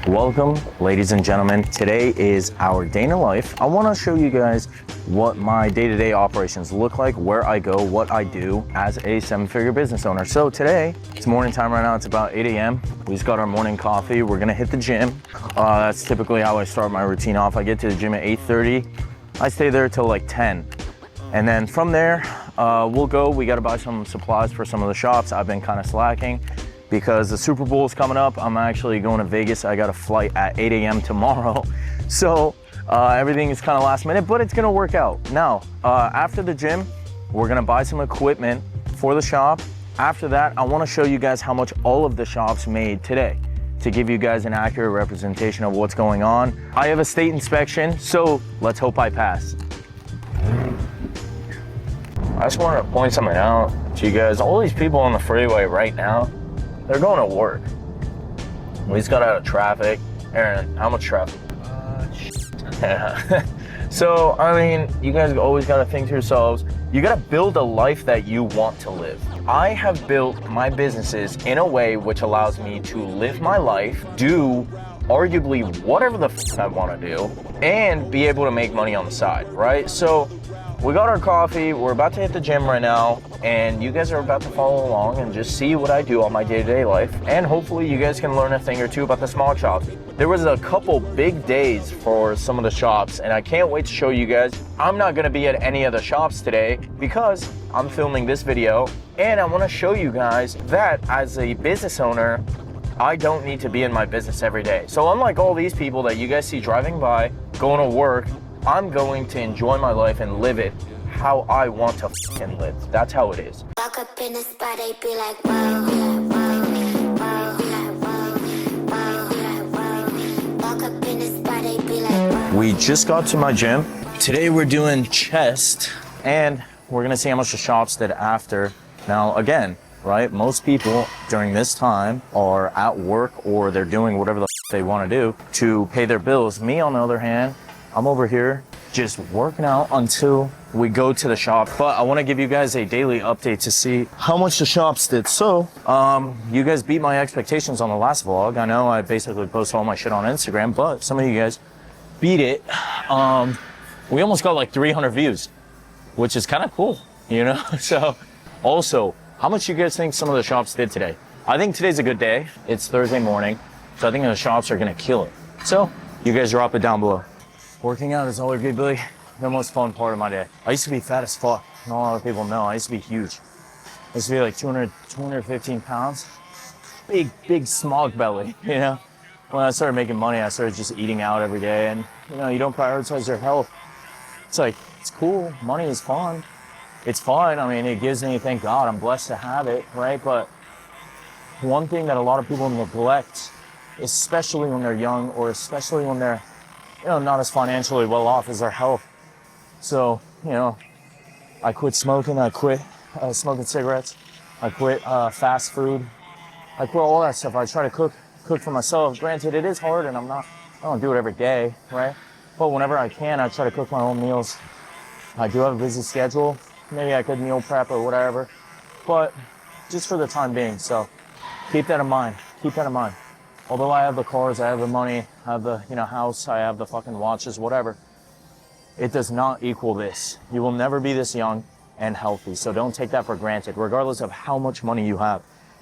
Welcome, ladies and gentlemen. Today is our day in the life. I want to show you guys what my day-to-day operations look like, where I go, what I do as a seven-figure business owner. So today, it's morning time right now. It's about 8 a.m. We just got our morning coffee. We're gonna hit the gym. That's typically how I start my routine off. I get to the gym at 8:30. I stay there till like 10. And then from there, we'll go. We got to buy some supplies for some of the shops. I've been kind of slacking because the Super Bowl is coming up. I'm actually going to Vegas. I got a flight at 8 a.m. tomorrow. So everything is kind of last minute, but it's going to work out. Now, after the gym, we're going to buy some equipment for the shop. After that, I want to show you guys how much all of the shops made today to give you guys an accurate representation of what's going on. I have a state inspection, so let's hope I pass. I just wanted to point something out to you guys. All these people on the freeway right now, they're going to work. We just got out of traffic. Aaron, how much traffic? Yeah. So, I mean, you guys always got to think to yourselves, you got to build a life that you want to live. I have built my businesses in a way which allows me to live my life, do arguably whatever the I want to do, and be able to make money on the side, right? So, we got our coffee, we're about to hit the gym right now, and you guys are about to follow along and just see what I do on my day-to-day life, and hopefully you guys can learn a thing or two about the Smog shops. There was a couple big days for some of the shops, and I can't wait to show you guys. I'm not gonna be at any of the shops today because I'm filming this video, and I wanna show you guys that as a business owner, I don't need to be in my business every day. So unlike all these people that you guys see driving by, going to work, I'm going to enjoy my life and live it how I want to f***ing live. That's how it is. Walk up in the spot, they be like, whoa, whoa, whoa, whoa, whoa. Walk up in the spot, they be like, whoa. We just got to my gym. Today we're doing chest, and we're gonna see how much the shops did after. Now again, right, most people during this time are at work or they're doing whatever the f*** they wanna do to pay their bills. Me, on the other hand, I'm over here just working out until we go to the shop. But I want to give you guys a daily update to see how much the shops did. So, you guys beat my expectations on the last vlog. I know I basically post all my shit on Instagram, but some of you guys beat it. We almost got like 300 views, which is kind of cool, you know? So, also, how much you guys think some of the shops did today? I think today's a good day. It's Thursday morning, so I think the shops are gonna kill it. So, you guys drop it down below. Working out is arguably the most fun part of my day. I used to be fat as fuck. Not a lot of people know. I used to be huge. I used to be like 215 pounds. Big smog belly, you know? When I started making money, I started just eating out every day, and you know, you don't prioritize your health. It's like, it's cool. Money is fun. It's fun. I mean, it gives me, thank God, I'm blessed to have it, right? But one thing that a lot of people neglect, especially when they're young, or especially when they're, you know, not as financially well off as their health. So, you know, I quit smoking. I quit smoking cigarettes. I quit fast food. I quit all that stuff. I try to cook for myself. Granted, it is hard, and I don't do it every day, right? But whenever I can, I try to cook my own meals. I do have a busy schedule. Maybe I could meal prep or whatever, but just for the time being. So keep that in mind. Keep that in mind. Although I have the cars, I have the money, I have the, you know, house, I have the fucking watches, whatever, it does not equal this. You will never be this young and healthy, so don't take that for granted, regardless of how much money you have.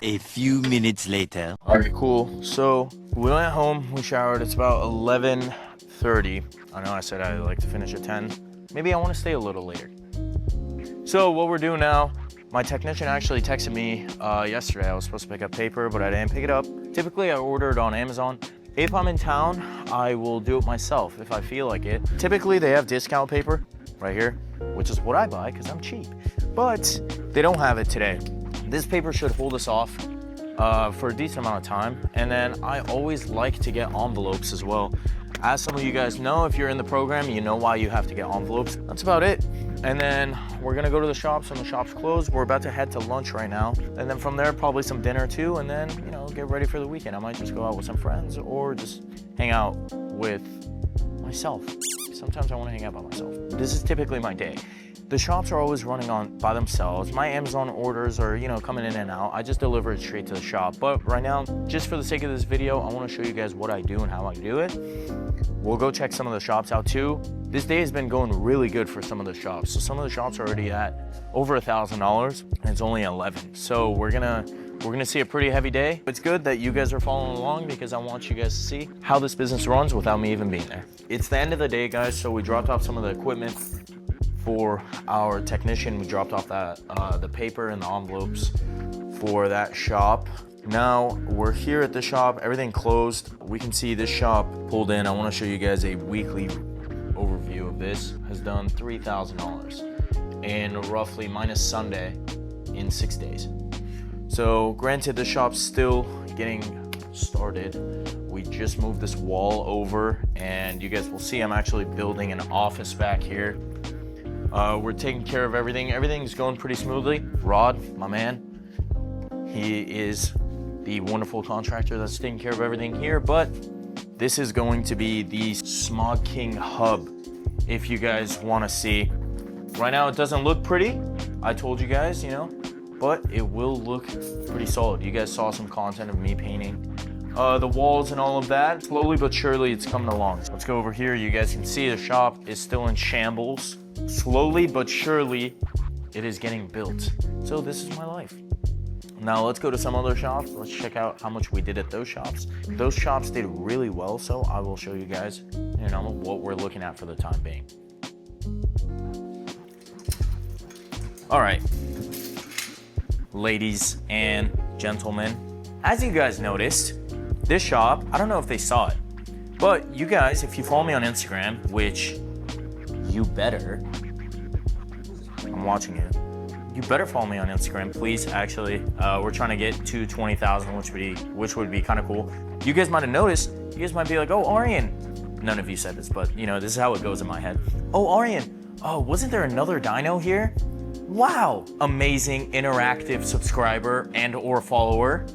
A few minutes later. All right, cool. So we went home, we showered. It's about 11:30. I know I said I like to finish at 10. Maybe I want to stay a little later. So what we're doing now, my technician actually texted me yesterday. I was supposed to pick up paper, but I didn't pick it up. Typically, I order it on Amazon. If I'm in town, I will do it myself if I feel like it. Typically, they have discount paper right here, which is what I buy because I'm cheap. But they don't have it today. This paper should hold us off for a decent amount of time. And then I always like to get envelopes as well. As some of you guys know, if you're in the program, you know why you have to get envelopes. That's about it. And then we're gonna go to the shops when the shop's closed. We're about to head to lunch right now. And then from there, probably some dinner too. And then, you know, get ready for the weekend. I might just go out with some friends or just hang out with myself. Sometimes I wanna hang out by myself. This is typically my day. the shops are always running on by themselves. My Amazon orders are, coming in and out. I just deliver it straight to the shop. But right now, just for the sake of this video, I want to show you guys what I do and how I do it. We'll go check some of the shops out too. This day has been going really good for some of the shops. So some of the shops are already at over $1,000 and it's only 11. So we're gonna see a pretty heavy day. It's good that you guys are following along because I want you guys to see how this business runs without me even being there. It's the end of the day, guys. So we dropped off some of the equipment for our technician. We dropped off the paper and the envelopes for that shop. Now we're here at the shop, everything closed. We can see this shop pulled in. I want to show you guys a weekly overview of this. Has done $3,000 in roughly minus Sunday in 6 days. So granted, the shop's still getting started. We just moved this wall over and you guys will see I'm actually building an office back here. We're taking care of everything. Everything's going pretty smoothly. Rod, my man, he is the wonderful contractor that's taking care of everything here, but this is going to be the Smog King hub. If you guys want to see, right now it doesn't look pretty. I told you guys, but it will look pretty solid. You guys saw some content of me painting the walls and all of that. Slowly but surely it's coming along. Let's go over here. You guys can see the shop is still in shambles. Slowly but surely it is getting built. So this is my life. Now let's go to some other shops. Let's check out how much we did at those shops. Those shops did really well, so I will show you guys, what we're looking at for the time being. All right, ladies and gentlemen, as you guys noticed, this shop, I don't know if they saw it, but you guys, if you follow me on Instagram, which you better, I'm watching you. You better follow me on Instagram, please. Actually, we're trying to get to 20,000, which would be kind of cool. You guys might have noticed. You guys might be like, "Oh, Aryan." None of you said this, but this is how it goes in my head. "Oh, Aryan. Oh, wasn't there another dino here?" Wow, amazing interactive subscriber and/or follower.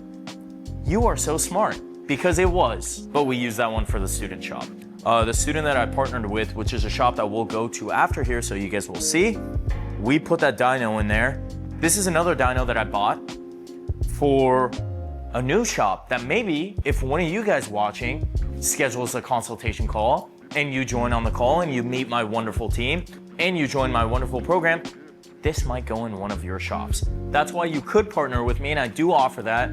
You are so smart because it was, but we use that one for the student shop. The student that I partnered with, which is a shop that we'll go to after here, so you guys will see. We put that dino in there. This is another dino that I bought for a new shop that maybe if one of you guys watching schedules a consultation call and you join on the call and you meet my wonderful team and you join my wonderful program, this might go in one of your shops. That's why you could partner with me, and I do offer that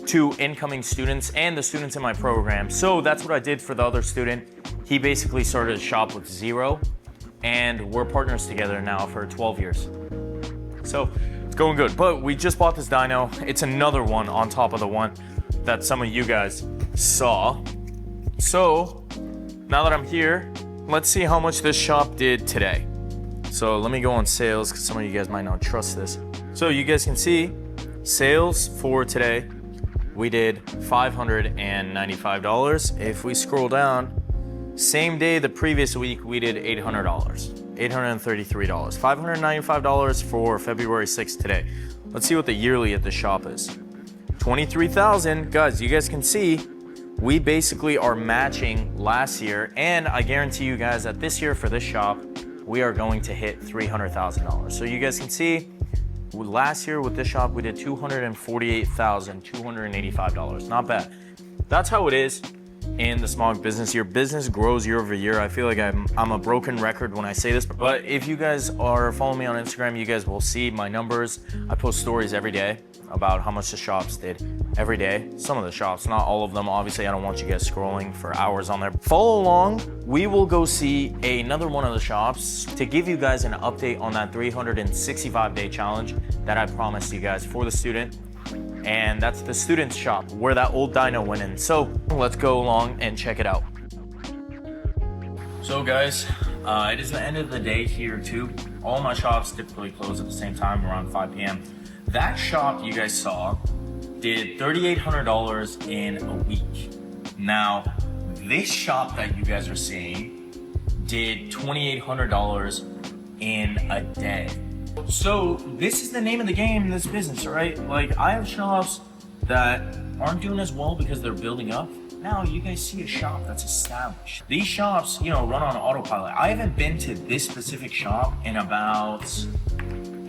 to incoming students and the students in my program. So that's what I did for the other student. He basically started a shop with zero, and we're partners together now for 12 years. So it's going good, but we just bought this dino. It's another one on top of the one that some of you guys saw. So now that I'm here, let's see how much this shop did today. So let me go on sales because some of you guys might not trust this. So you guys can see sales for today, we did $595. If we scroll down, same day the previous week, we did $800, $833, $595 for February 6th today. Let's see what the yearly at the shop is. 23,000, guys, you guys can see, we basically are matching last year, and I guarantee you guys that this year for this shop, we are going to hit $300,000. So you guys can see, last year with this shop, we did $248,285. Not bad. That's how it is in the Smog business. Your business grows year over year. I feel like I'm a broken record when I say this, but if you guys are following me on Instagram, you guys will see my numbers. I post stories every day about how much the shops did every day. Some of the shops, not all of them. Obviously, I don't want you guys scrolling for hours on there. Follow along. We will go see another one of the shops to give you guys an update on that 365-day challenge that I promised you guys for the student. And that's the student's shop where that old dino went in. So let's go along and check it out. So guys, it is the end of the day here too. All my shops typically close at the same time, around 5 p.m. That shop you guys saw did $3,800 in a week. Now, this shop that you guys are seeing did $2,800 in a day. So this is the name of the game in this business, right? Like, I have shops that aren't doing as well because they're building up, Now you guys see a shop that's established. These shops, run on autopilot. I haven't been to this specific shop in about,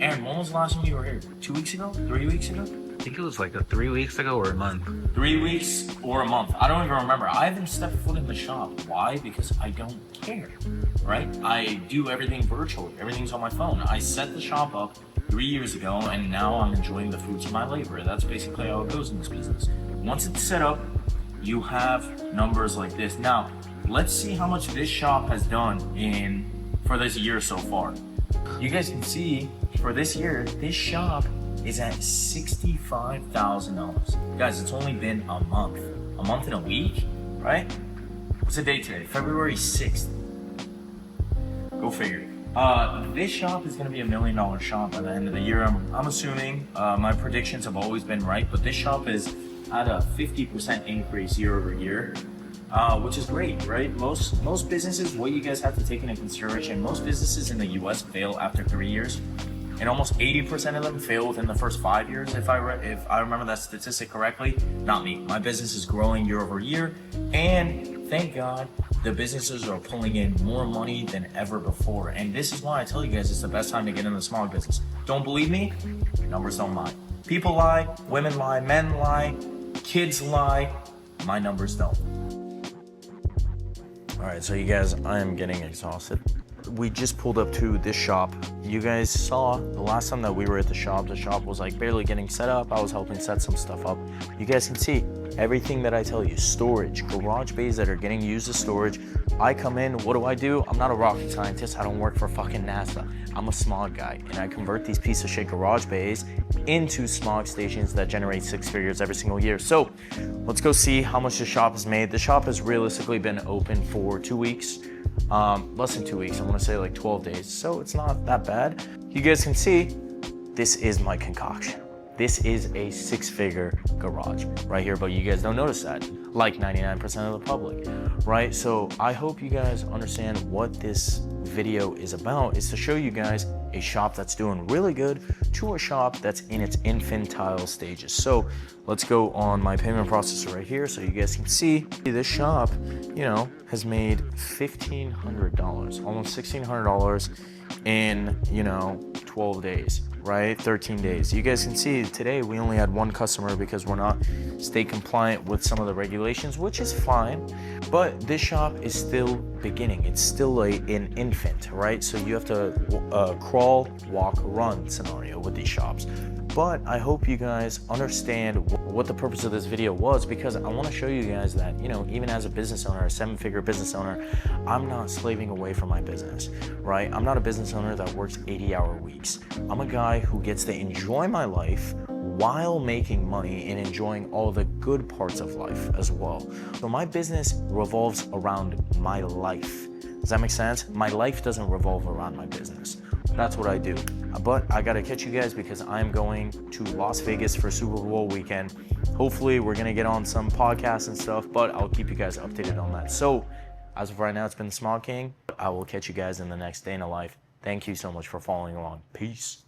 Aaron, when was the last time you were here? 2 weeks ago? 3 weeks ago? I think it was like 3 weeks ago or a month. 3 weeks or a month. I don't even remember. I haven't stepped foot in the shop. Why? Because I don't care, right? I do everything virtually. Everything's on my phone. I set the shop up 3 years ago, and now I'm enjoying the fruits of my labor. That's basically how it goes in this business. Once it's set up, you have numbers like this. Now, let's see how much this shop has done for this year so far. You guys can see for this year, this shop is at $65,000. Guys, it's only been a month and a week, right? What's the date today? February 6th. Go figure. This shop is gonna be $1 million shop by the end of the year. I'm assuming, my predictions have always been right, but this shop is at a 50% increase year over year, which is great, right? Most businesses, what you guys have to take into consideration, most businesses in the US fail after 3 years. And almost 80% of them fail within the first 5 years, if I remember that statistic correctly. Not me. My business is growing year over year, and thank God the businesses are pulling in more money than ever before. And this is why I tell you guys it's the best time to get in the smog business. Don't believe me? Numbers don't lie. People lie, women lie, men lie, kids lie. My numbers don't. All right, so you guys, I am getting exhausted. We just pulled up to this shop. You guys saw the last time that we were at the shop was like barely getting set up. I was helping set some stuff up. You guys can see everything that I tell you, storage, garage bays that are getting used as storage. I come in, what do? I'm not a rocket scientist. I don't work for fucking NASA. I'm a smog guy, and I convert these piece of shit garage bays into smog stations that generate 6 figures every single year. So let's go see how much the shop has made. The shop has realistically been open for 2 weeks. Less than 2 weeks, I want to say like 12 days. So it's not that bad. You guys can see, this is my concoction. This is a 6-figure garage right here, but you guys don't notice that, like 99% of the public, right? So I hope you guys understand what this video is about, is to show you guys a shop that's doing really good to a shop that's in its infantile stages. So let's go on my payment processor right here so you guys can see this shop, has made $1,500, almost $1,600 in, 12 days, right? 13 days. You guys can see today we only had one customer because we're not state compliant with some of the regulations, which is fine, but this shop is still beginning. It's still an infant, right? So you have to crawl, walk, run scenario with these shops. But I hope you guys understand what the purpose of this video was, because I want to show you guys that, even as a business owner, a 7-figure business owner, I'm not slaving away from my business, right? I'm not a business owner that works 80-hour weeks. I'm a guy who gets to enjoy my life while making money and enjoying all the good parts of life as well. So my business revolves around my life. Does that make sense? My life doesn't revolve around my business. That's what I do. But I gotta catch you guys because I'm going to Las Vegas for Super Bowl weekend. Hopefully we're gonna get on some podcasts and stuff, but I'll keep you guys updated on that. So as of right now, it's been the Smog King. I will catch you guys in the next day in the life. Thank you so much for following along. Peace.